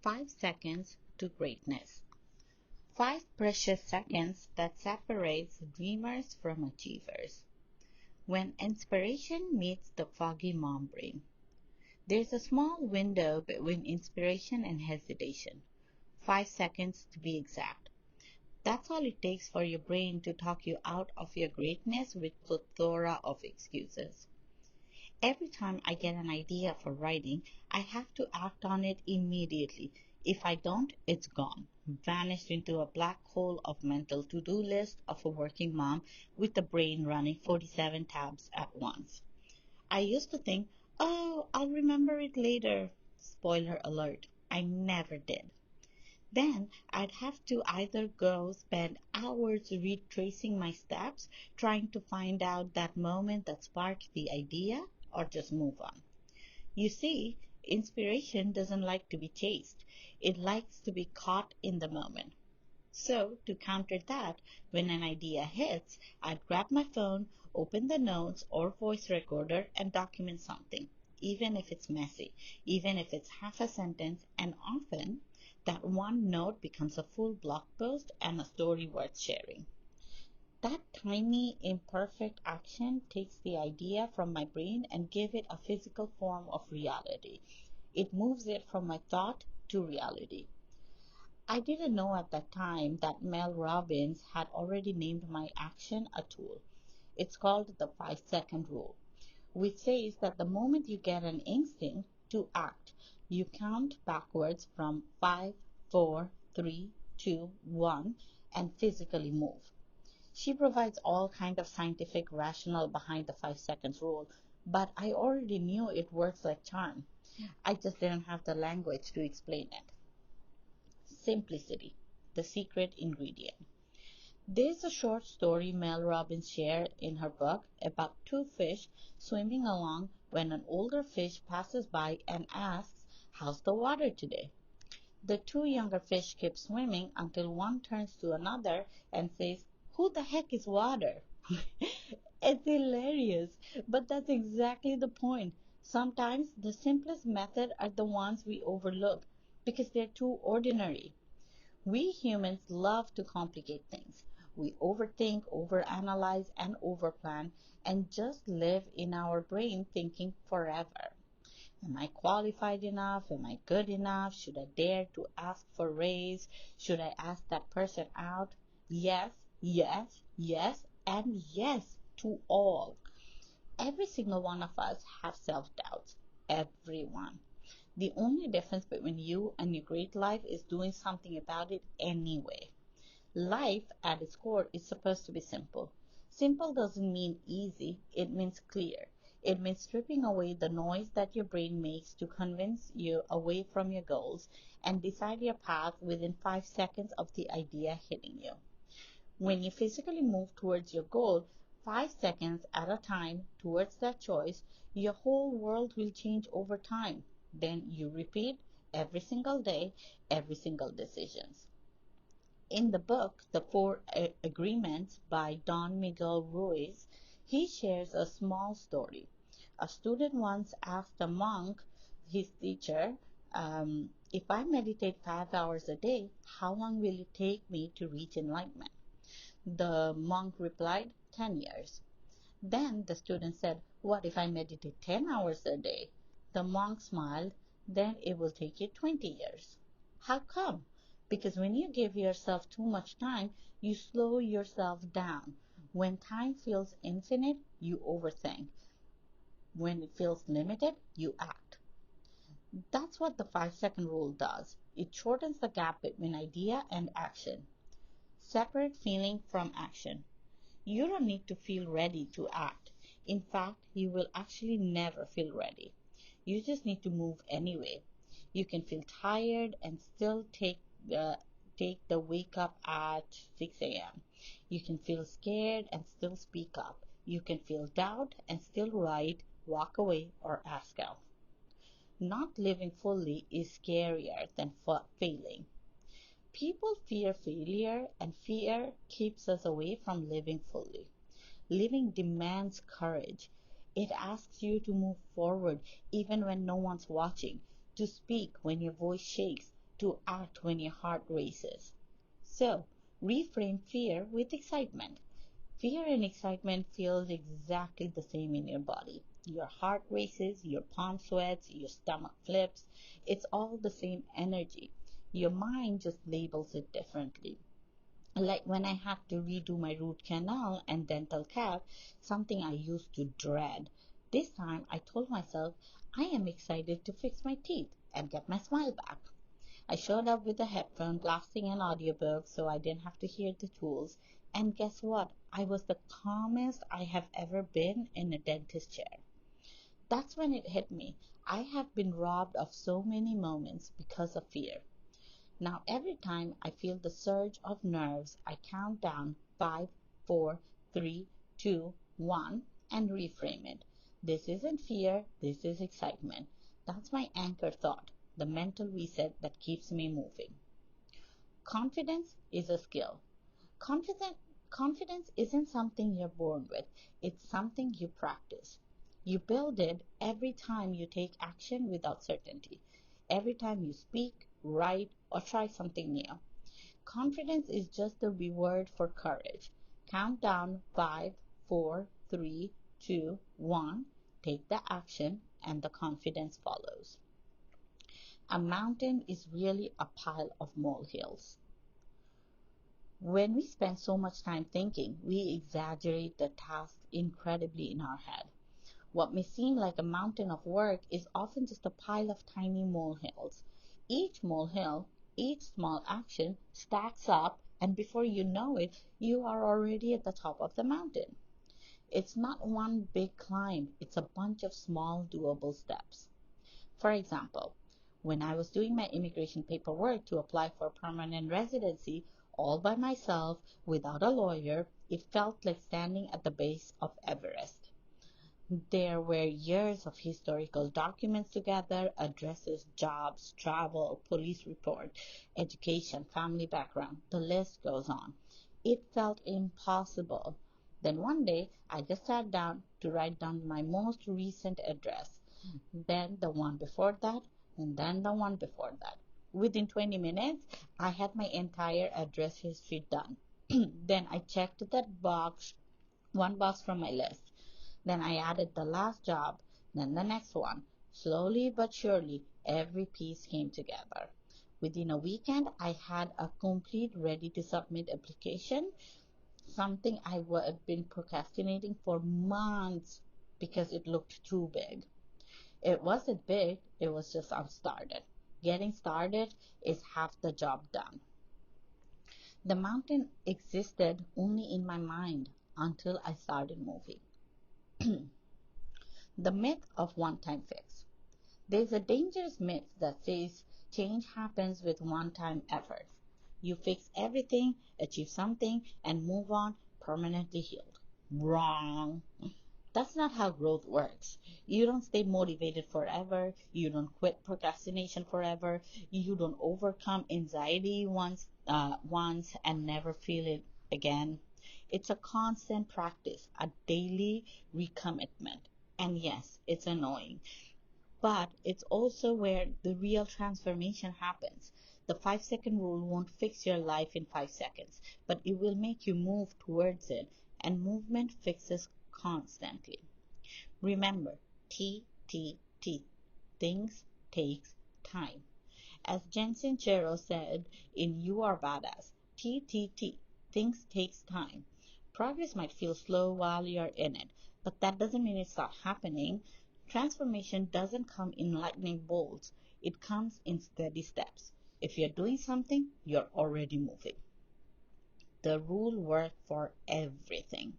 5 seconds to greatness. 5 precious seconds that separates dreamers from achievers. When inspiration meets the foggy mom brain. There's a small window between inspiration and hesitation. 5 seconds to be exact. That's all it takes for your brain to talk you out of your greatness with plethora of excuses. Every time I get an idea for writing, I have to act on it immediately. If I don't, it's gone, vanished into a black hole of mental to-do list of a working mom with the brain running 47 tabs at once. I used to think, oh, I'll remember it later. Spoiler alert, I never did. Then I'd have to either go spend hours retracing my steps, trying to find out that moment that sparked the idea, or just move on. You see, inspiration doesn't like to be chased. It likes to be caught in the moment. So, to counter that, when an idea hits, I'd grab my phone, open the notes or voice recorder, and document something, even if it's messy, even if it's half a sentence, and often that one note becomes a full blog post and a story worth sharing. That tiny imperfect action takes the idea from my brain and gives it a physical form of reality. It moves it from my thought to reality. I didn't know at that time that Mel Robbins had already named my action a tool. It's called the 5 second rule, which says that the moment you get an instinct to act, you count backwards from 5, 4, 3, 2, 1, and physically move. She provides all kind of scientific rationale behind the 5 seconds rule, but I already knew it works like charm. I just didn't have the language to explain it. Simplicity, the secret ingredient. There's a short story Mel Robbins shared in her book about two fish swimming along when an older fish passes by and asks, how's the water today? The two younger fish keep swimming until one turns to another and says, who the heck is water? It's hilarious, but that's exactly the point. Sometimes the simplest method are the ones we overlook because they're too ordinary. We humans love to complicate things. We overthink, overanalyze, and overplan and just live in our brain thinking forever. Am I qualified enough? Am I good enough? Should I dare to ask for a raise? Should I ask that person out? Yes, yes, yes, and yes to all. Every single one of us have self-doubts. Everyone. The only difference between you and your great life is doing something about it anyway. Life at its core is supposed to be simple. Simple doesn't mean easy, it means clear. It means stripping away the noise that your brain makes to convince you away from your goals and decide your path within 5 seconds of the idea hitting you. When you physically move towards your goal, 5 seconds at a time towards that choice, your whole world will change over time. Then you repeat every single day, every single decision. In the book, The Four Agreements by Don Miguel Ruiz, he shares a small story. A student once asked a monk, his teacher, if I meditate 5 hours a day, how long will it take me to reach enlightenment? The monk replied, 10 years. Then the student said, what if I meditate 10 hours a day? The monk smiled, then it will take you 20 years. How come? Because when you give yourself too much time, you slow yourself down. When time feels infinite, you overthink. When it feels limited, you act. That's what the 5 second rule does. It shortens the gap between idea and action. Separate feeling from action. You don't need to feel ready to act. In fact, you will actually never feel ready. You just need to move anyway. You can feel tired and still take the wake up at 6 a.m. You can feel scared and still speak up. You can feel doubt and still write, walk away, or ask out. Not living fully is scarier than failing. People fear failure, and fear keeps us away from living fully. Living demands courage. It asks you to move forward even when no one's watching, to speak when your voice shakes, to act when your heart races. So, reframe fear with excitement. Fear and excitement feels exactly the same in your body. Your heart races, your palm sweats, your stomach flips. It's all the same energy. Your mind just labels it differently. Like when I had to redo my root canal and dental cap, something I used to dread. This time I told myself I am excited to fix my teeth and get my smile back. I showed up with a headphone blasting an audiobook so I didn't have to hear the tools. And guess what? I was the calmest I have ever been in a dentist chair. That's when it hit me. I have been robbed of so many moments because of fear. Now, every time I feel the surge of nerves, I count down 5, 4, 3, 2, 1, and reframe it. This isn't fear, this is excitement. That's my anchor thought, the mental reset that keeps me moving. Confidence is a skill. Confident, Confidence isn't something you're born with, it's something you practice. You build it every time you take action without certainty, every time you speak, write, or try something new. Confidence is just the reward for courage. Count down 5, 4, 3, 2, 1. Take the action, and the confidence follows. A mountain is really a pile of molehills. When we spend so much time thinking, we exaggerate the task incredibly in our head. What may seem like a mountain of work is often just a pile of tiny molehills. Each molehill, each small action stacks up, and before you know it, you are already at the top of the mountain. It's not one big climb, it's a bunch of small, doable steps. For example, when I was doing my immigration paperwork to apply for permanent residency all by myself without a lawyer, it felt like standing at the base of Everest. There were years of historical documents to gather, addresses, jobs, travel, police report, education, family background. The list goes on. It felt impossible. Then one day, I just sat down to write down my most recent address, then the one before that, and then the one before that. Within 20 minutes, I had my entire address history done. Then I checked that box, one box from my list. Then I added the last job, then the next one. Slowly but surely, every piece came together. Within a weekend, I had a complete ready to submit application, something I had been procrastinating for months because it looked too big. It wasn't big, it was just unstarted. Getting started is half the job done. The mountain existed only in my mind until I started moving. The myth of one time fix. There's a dangerous myth that says change happens with one time effort. You fix everything, achieve something, and move on permanently healed. Wrong. That's not how growth works. You don't stay motivated forever. You don't quit procrastination forever. You don't overcome anxiety once and never feel it again. It's a constant practice, a daily recommitment. And yes, it's annoying, but it's also where the real transformation happens. The 5 second rule won't fix your life in 5 seconds, but it will make you move towards it, and movement fixes constantly. Remember, T T T. Things takes time. As Jen Sincero said in You Are Badass, T T T. Things takes time. Progress might feel slow while you're in it, but that doesn't mean it's not happening. Transformation doesn't come in lightning bolts. It comes in steady steps. If you're doing something, you're already moving. The rule works for everything.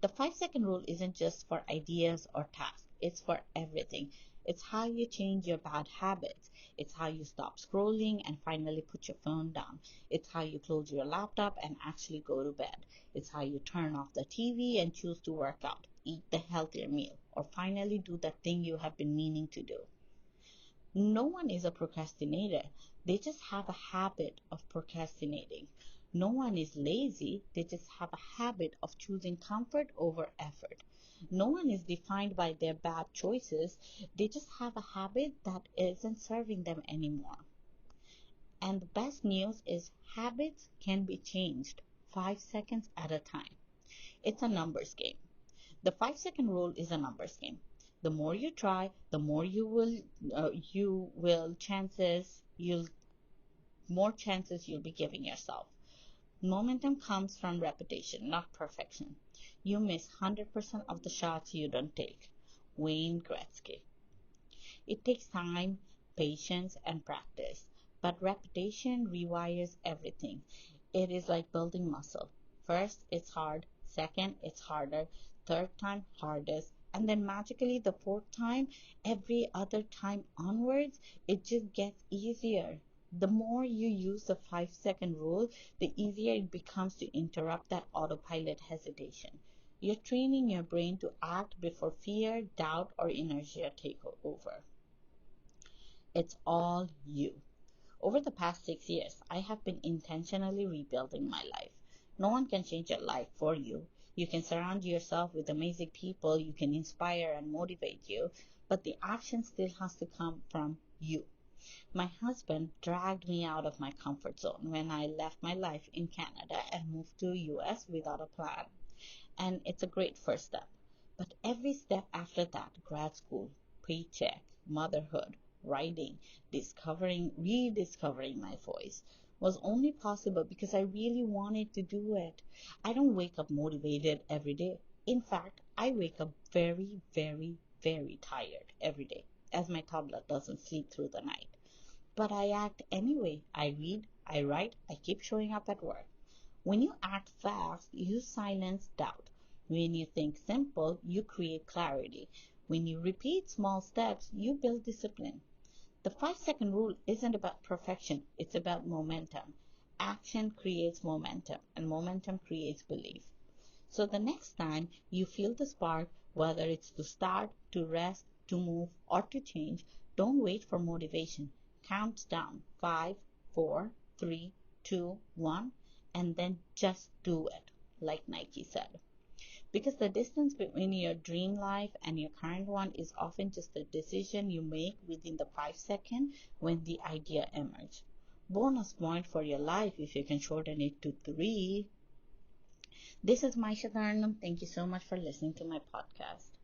The 5 second rule isn't just for ideas or tasks, it's for everything. It's how you change your bad habits. It's how you stop scrolling and finally put your phone down. It's how you close your laptop and actually go to bed. It's how you turn off the TV and choose to work out, eat the healthier meal, or finally do that thing you have been meaning to do. No one is a procrastinator. They just have a habit of procrastinating. No one is lazy. They just have a habit of choosing comfort over effort. No one is defined by their bad choices. They just have a habit that isn't serving them anymore. And the best news is habits can be changed 5 seconds at a time. It's a numbers game. The 5 second rule is a numbers game. The more you try, the more you will chances you'll more chances you'll be giving yourself. Momentum comes from repetition, not perfection. You miss 100% of the shots you don't take. Wayne Gretzky. It takes time, patience, and practice, but repetition rewires everything. It is like building muscle. First, it's hard. Second, it's harder. Third time, hardest. And then magically, the fourth time, every other time onwards, it just gets easier. The more you use the 5 second rule, the easier it becomes to interrupt that autopilot hesitation. You're training your brain to act before fear, doubt, or inertia take over. It's all you. Over the past 6 years, I have been intentionally rebuilding my life. No one can change your life for you. You can surround yourself with amazing people, you can inspire and motivate you, but the action still has to come from you. My husband dragged me out of my comfort zone when I left my life in Canada and moved to US without a plan. And it's a great first step. But every step after that, grad school, paycheck, motherhood, writing, rediscovering my voice, was only possible because I really wanted to do it. I don't wake up motivated every day. In fact, I wake up very, very, very tired every day, as my toddler doesn't sleep through the night. But I act anyway. I read, I write, I keep showing up at work. When you act fast, you silence doubt. When you think simple, you create clarity. When you repeat small steps, you build discipline. The 5 second rule isn't about perfection, it's about momentum. Action creates momentum, and momentum creates belief. So the next time you feel the spark, whether it's to start, to rest, to move, or to change, don't wait for motivation. Count down 5, 4, 3, 2, 1, and then just do it, like Nike said. Because the distance between your dream life and your current one is often just the decision you make within the 5 seconds when the idea emerges. Bonus point for your life if you can shorten it to 3. This is Maisha Dharnam. Thank you so much for listening to my podcast.